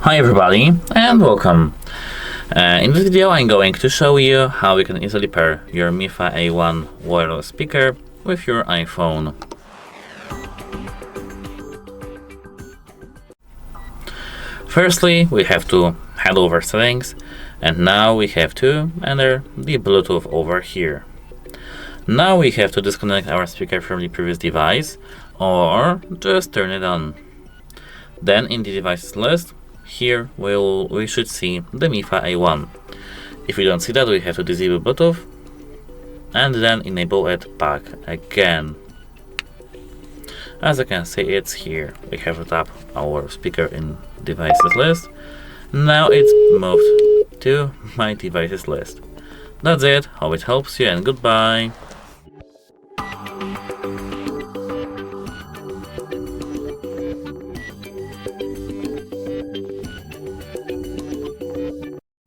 Hi everybody and welcome. In this video I'm going to show you how you can easily pair your Mifa A1 wireless speaker with your iPhone. Firstly, we have to head over settings, and now we have to enter the Bluetooth over here. Now we have to disconnect our speaker from the previous device or just turn it on. Then in the devices list, here we should see the Mifa A1. If we don't see that, we have to disable Bluetooth and then enable it back again. As you can see, it's here. We have to tap our speaker in devices list. Now it's moved to my devices list. That's it. Hope it helps you and goodbye.